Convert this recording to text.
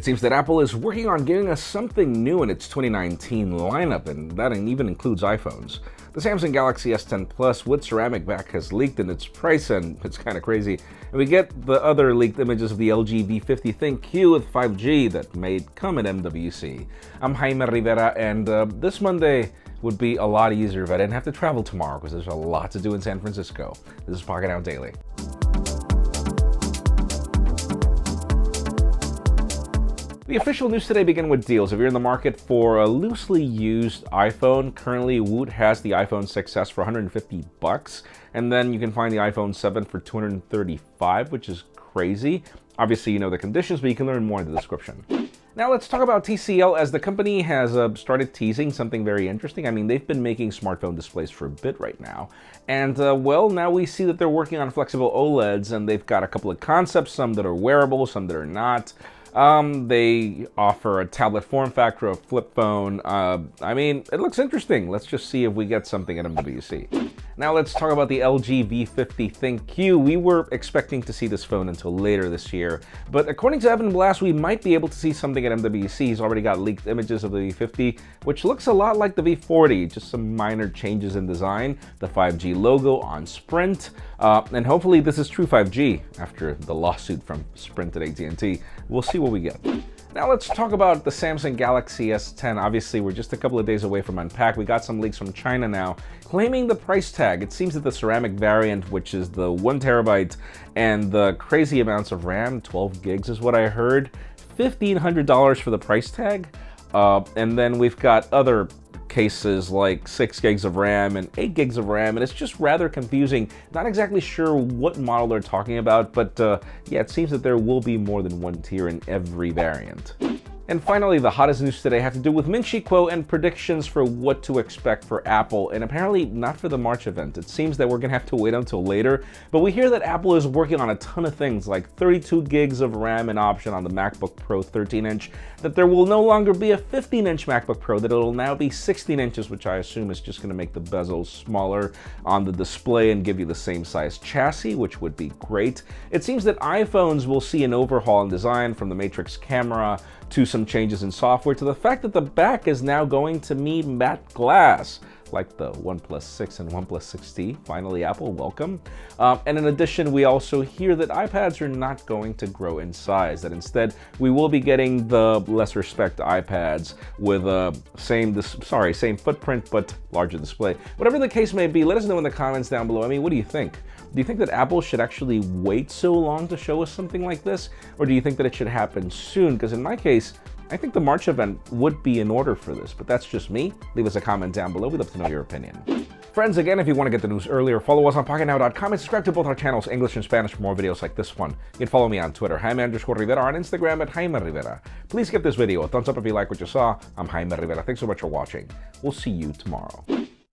It seems that Apple is working on giving us something new in its 2019 lineup, and that even includes iPhones. The Samsung Galaxy S10 Plus with ceramic back has leaked in its price, and it's kind of crazy. And we get the other leaked images of the LG V50 ThinQ with 5G that may come at MWC. I'm Jaime Rivera, and this Monday would be a lot easier if I didn't have to travel tomorrow because there's a lot to do in San Francisco. This is Pocketnow Daily. The official news today begin with deals. If you're in the market for a loosely used iPhone, currently Woot has the iPhone 6s for $150, and then you can find the iPhone 7 for $235, which is crazy. Obviously, you know the conditions, but you can learn more in the description. Now let's talk about TCL, as the company has started teasing something very interesting. I mean, they've been making smartphone displays for a bit right now. And well, now we see that they're working on flexible OLEDs, and they've got a couple of concepts, some that are wearable, some that are not. They offer a tablet form factor, a flip phone. I mean, it looks interesting. Let's just see if we get something at MWC. Now let's talk about the LG V50 ThinQ. We were expecting to see this phone until later this year, but according to Blass, we might be able to see something at MWC. He's already got leaked images of the V50, which looks a lot like the V40, just some minor changes in design, the 5G logo on Sprint, and hopefully this is true 5G after the lawsuit from Sprint at AT&T. We'll see what we get. Now let's talk about the Samsung Galaxy S10. Obviously, we're just a couple of days away from Unpack. We got some leaks from China now claiming the price tag. It seems that the ceramic variant, which is the 1 terabyte and the crazy amounts of RAM, 12 gigs is what I heard, $1,500 for the price tag. And then we've got other cases like 6 gigs of RAM and 8 gigs of RAM, and it's just rather confusing. Not exactly sure what model they're talking about, but yeah, it seems that there will be more than one tier in every variant. And finally, the hottest news today have to do with Ming Chi Kuo and predictions for what to expect for Apple, and apparently not for the March event. It seems that we're gonna have to wait until later, but we hear that Apple is working on a ton of things like 32 gigs of RAM and option on the MacBook Pro 13-inch, that there will no longer be a 15-inch MacBook Pro, that it'll now be 16 inches, which I assume is just gonna make the bezels smaller on the display and give you the same size chassis, which would be great. It seems that iPhones will see an overhaul in design, from the Matrix camera to some changes in software, to the fact that the back is now going to need matte glass, like the OnePlus 6 and OnePlus 6T. Finally, Apple, welcome. And in addition, we also hear that iPads are not going to grow in size, that instead we will be getting the lesser spec iPads with same footprint but larger display. Whatever the case may be, let us know in the comments down below. I mean, what do you think? Do you think that Apple should actually wait so long to show us something like this? Or do you think that it should happen soon? Because in my case, I think the March event would be in order for this, but that's just me. Leave us a comment down below. We'd love to know your opinion. Friends, again, if you want to get the news earlier, follow us on Pocketnow.com and subscribe to both our channels, English and Spanish, for more videos like this one. You can follow me on Twitter, Jaime_Rivera, on Instagram at Jaime Rivera. Please give this video a thumbs up if you like what you saw. I'm Jaime Rivera. Thanks so much for watching. We'll see you tomorrow.